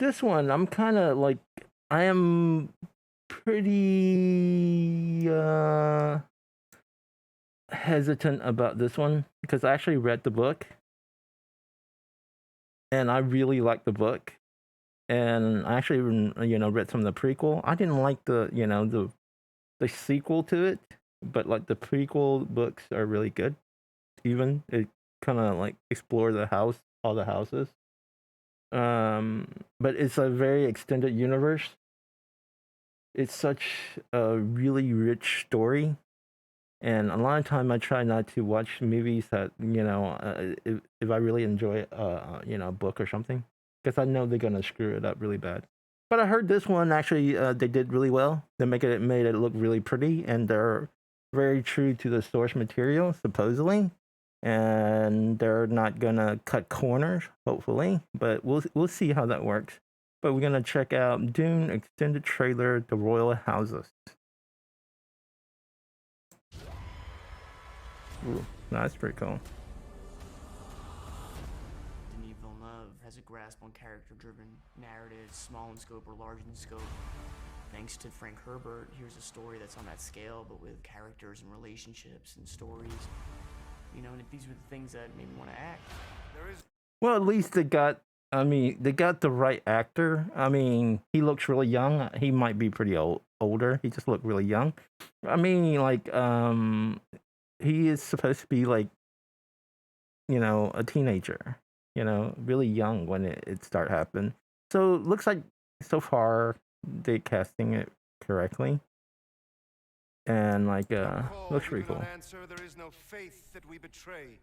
this one, I'm kind of like, I am pretty hesitant about this one because I actually read the book and I really liked the book. And I actually, read some of the prequel. I didn't like the sequel to it, but like the prequel books are really good. Even it kind of like explore all the houses. But it's a very extended universe. It's such a really rich story, and a lot of time I try not to watch movies that if I really enjoy a book or something, because I know they're gonna screw it up really bad. But I heard this one actually they did really well. They made it look really pretty, and they're very true to the source material supposedly, and they're not gonna cut corners hopefully. But we'll see how that works. But we're gonna check out Dune extended trailer, The Royal Houses. Ooh, that's pretty cool. Denis Villeneuve has a grasp on character-driven narratives, small in scope or large in scope. Thanks to Frank Herbert, here's a story that's on that scale, but with characters and relationships and stories. And these were the things that made me want to act. Well, at least they got the right actor. I mean, he looks really young. He might be pretty older. He just looked really young. I mean, like, he is supposed to be like, a teenager, really young when it start happening. So it looks like so far they casting it correctly. And like, looks pretty cool. There is no faith that we betray.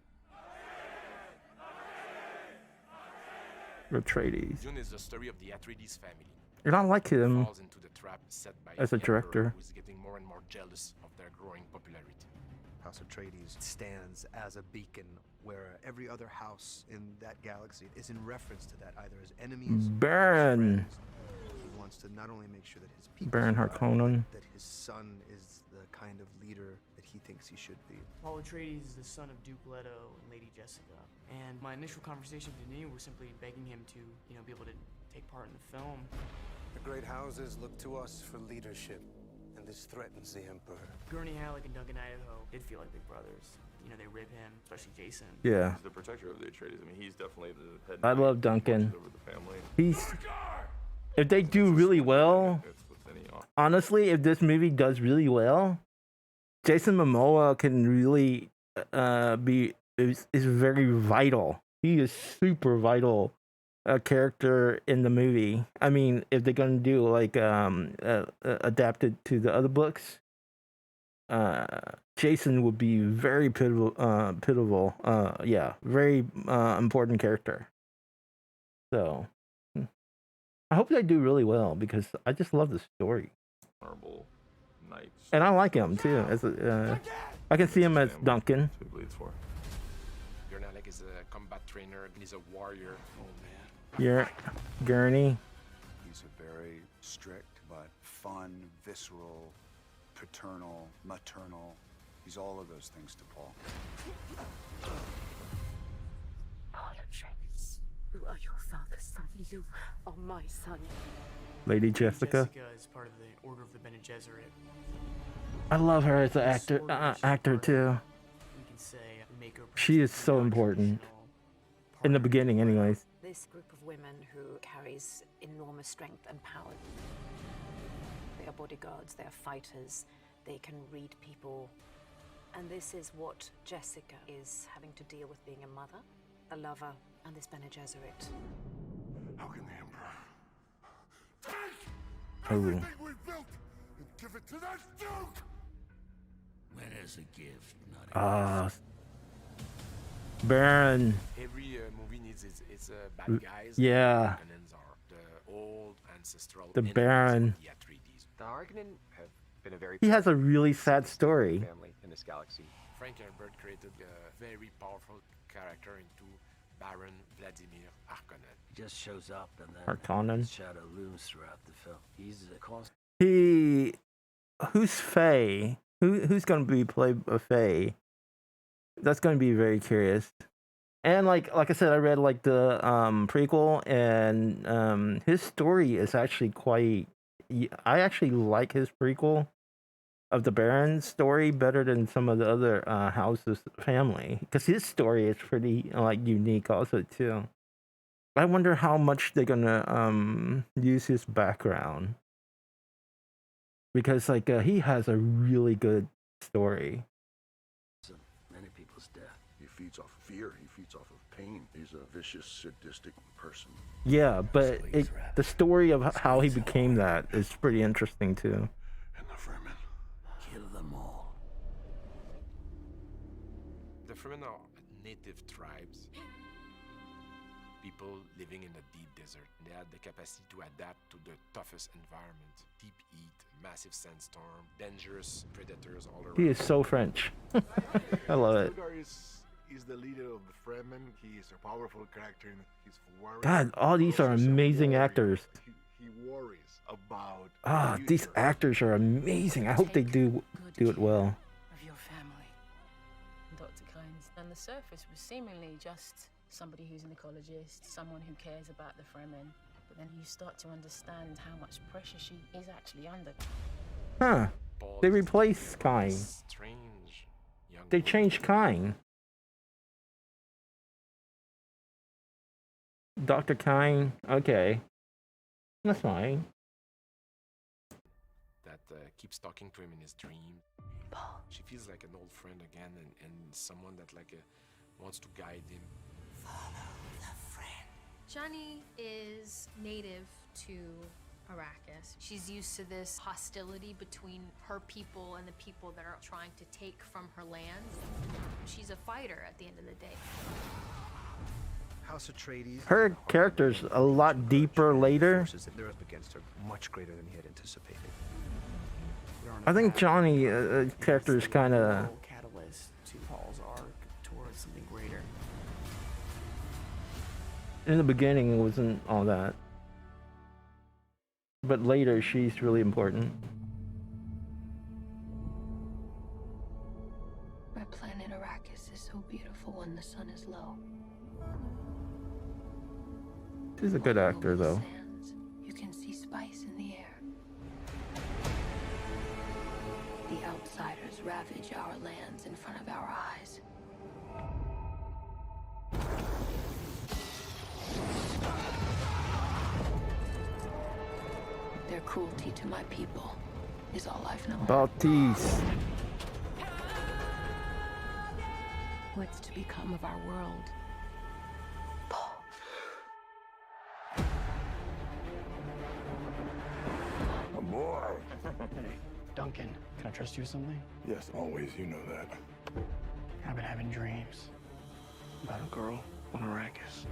Atreides. Dune is the story of the Atreides family. And I like him Falls into the trap set by as a the director. Emperor, who is getting more and more jealous of their growing popularity. House Atreides stands as a beacon where every other house in that galaxy is in reference to that, either as enemies Baron. or as friends. He wants to not only make sure that his people Baron survive, Harkonnen. that his son is the kind of leader that he thinks he should be. Paul Atreides is the son of Duke Leto and Lady Jessica. And my initial conversation with Denis was simply begging him to, be able to take part in the film. The great houses look to us for leadership, and this threatens the Emperor. Gurney Halleck and Duncan Idaho did feel like big brothers. They rib him, especially Jason. Yeah. He's the protector of the Atreides. I mean, he's definitely the head. I love Duncan. Over the family. He's. If they do really well, honestly, if this movie does really well, Jason Momoa can really is very vital. He is super vital character in the movie. I mean, if they're gonna do like adapted to the other books, Jason would be very pivotal. Very important character. So I hope they do really well because I just love the story. Honorable knights. And I like him too. As I can see him as Duncan. Gurney Halleck is a combat trainer and he's a warrior. Oh man. Yeah, Gurney. He's a very strict but fun, visceral, paternal, maternal. He's all of those things to Paul. Paul Atreides, you are your father's son. You are my son. Lady Jessica. Jessica is part of the Order of the Bene Gesserit. I love her as an actor too. We can say She is so important. In the beginning, anyways. This group of women who carries enormous strength and power. They are bodyguards, they are fighters, they can read people. And this is what Jessica is having to deal with, being a mother, a lover, and this Bene Gesserit. How can the Emperor Oh. everything we built and give it to that Duke? When as a gift, not Baron. Every movie needs its bad guys. Yeah. The are the old ancestral The enemies Baron. of the Atreides. The Harkonnen have been a very He has a really sad story. family in this galaxy. Frank Herbert created a very powerful character into Baron Vladimir Harkonnen. He just shows up and then Harkonnen. his shadow looms throughout the film. He's a constant. Who's Faye? Who's going to be played by Faye? That's going to be very curious. And like I said, I read like the prequel, and his story is actually quite. I actually like his prequel of the Baron's story better than some of the other houses family, because his story is pretty like unique also too. I wonder how much they're gonna use his background, because like he has a really good story. Many people's death. He feeds off fear. He feeds off of pain. He's a vicious, sadistic person. Yeah, but the story of how he became that is pretty interesting too. And the Fremen. Kill them all. The Fremen are native tribes. People living in the deep desert. They had the capacity to adapt to the toughest environment. Deep heat, massive sandstorm, dangerous predators all around. He is so French. I love it. He's the leader of the Fremen. He is a powerful character. He's warrior. God, all these are amazing actors. He worries about. These actors are amazing. I hope they do it well. Of your family, Dr. Kynes. And the surface was seemingly just somebody who's an ecologist, someone who cares about the Fremen. But then you start to understand how much pressure she is actually under. Huh. They replaced Kyne. Strange. They changed Kyne. Dr. Kyne. Okay. That's fine. That keeps talking to him in his dream. She feels like an old friend again, and someone that like wants to guide him. Follow the friend. Johnny is native to Arrakis. She's used to this hostility between her people and the people that are trying to take from her land. She's a fighter at the end of the day. House Atreides. Her character's a lot deeper later. They're up against are much greater than he had anticipated. I think Johnny character is kind of catalyst to Paul's arc towards something greater. in the beginning. It wasn't all that, but later she's really important. My planet Arrakis is so beautiful when the sun is low. She's a good actor, though. Sands, you can see spice in the air. The outsiders ravage our lands in front of our eyes. Their cruelty to my people is all I've known. Bautista. What's to become of our world? Boy. Duncan, can I trust you with something? Yes, always. You know that. I've been having dreams about a girl on Arrakis.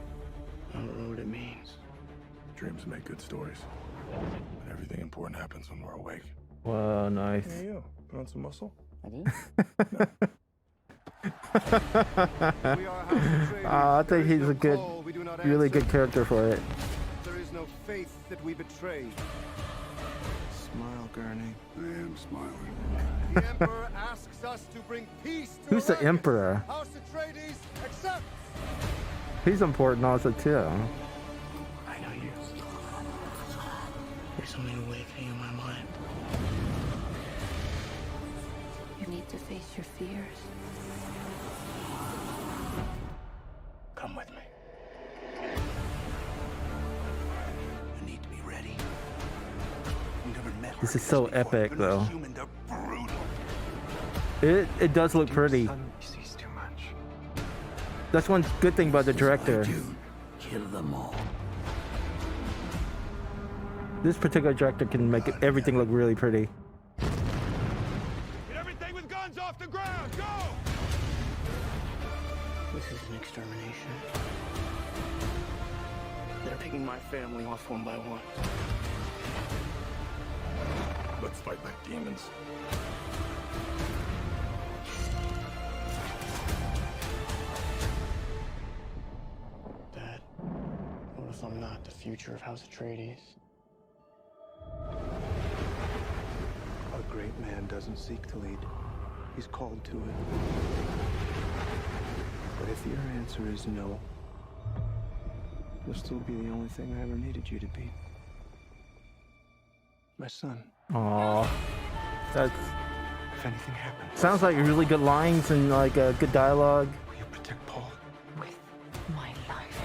I don't know what it means. Dreams make good stories. But everything important happens when we're awake. Wow, nice. Hey, you. Put on some muscle? I do? I think he's a good, really good character for it. There is no faith that we betray. Smile, Gurney. I am smiling. The Emperor asks us to bring peace to Who's the Arrakis. Emperor? House Atreides accepts. He's important also too. I know you. There's something awakening in my mind. You need to face your fears. Come with me. You need to be ready. This is so epic, though. It does look pretty. Sees too much. That's one good thing about the director. Kill them all. This particular director can make everything look really pretty. Get everything with guns off the ground. Go! This is an extermination. They're picking my family off one by one. Let's fight like demons. Dad, what if I'm not the future of House Atreides? A great man doesn't seek to lead. He's called to it. But if your answer is no, you'll still be the only thing I ever needed you to be. My son. Aw, that's If anything happens, sounds like really good lines and like good dialogue. will you protect Paul? With my life.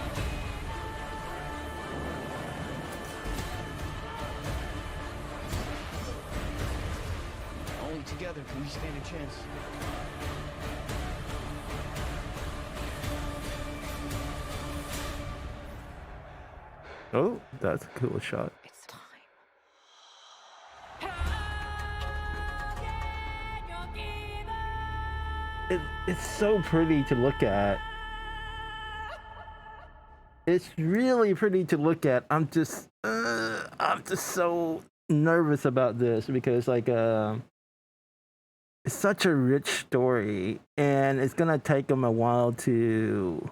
Only together can we stand a chance. Oh, that's a cool shot. It's time. It's so pretty to look at. It's really pretty to look at. I'm just so nervous about this because like it's such a rich story, and it's gonna take them a while to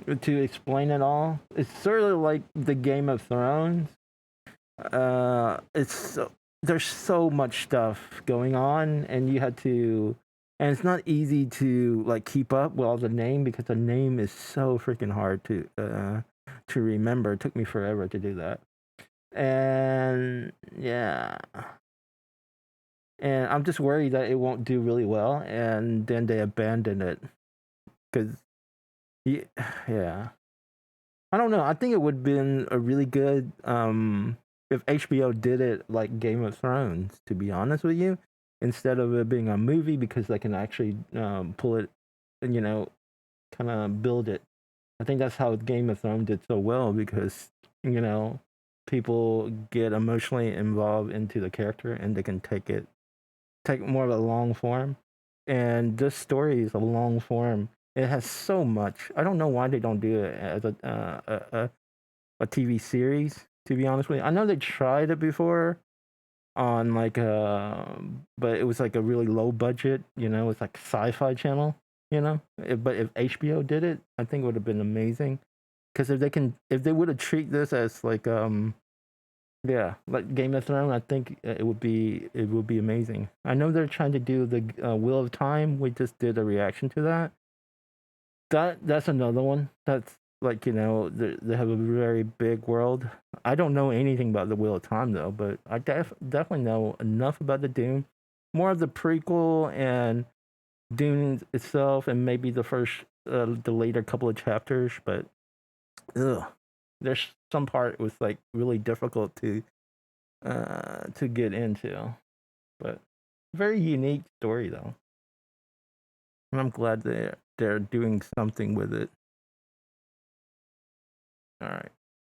explain it all. It's sort of like the Game of Thrones. There's so much stuff going on, and you had to, and it's not easy to like keep up with all the name because the name is so freaking hard to remember. It took me forever to do that, and yeah. And I'm just worried that it won't do really well, and then they abandon it, because, yeah, I don't know. I think it would have been a really good if HBO did it like Game of Thrones. To be honest with you, instead of it being a movie, because they can actually pull it, and kind of build it. I think that's how Game of Thrones did so well because people get emotionally involved into the character, and they can take more of a long form, and this story is a long form. It has so much. I don't know why they don't do it as a TV series. To be honest with you, I know they tried it before on like but it was like a really low budget. It's like Sci-Fi Channel. But if HBO did it, I think it would have been amazing. Because if they would have treated this as like yeah, like Game of Thrones, I think it would be amazing. I know they're trying to do the Wheel of Time. We just did a reaction to that. That's another one. That's like they have a very big world. I don't know anything about the Wheel of Time though, but I definitely know enough about the Dune, more of the prequel and Dune itself, and maybe the later couple of chapters. But there's some part was like really difficult to get into, but very unique story though, and I'm glad they're doing something with it. All right,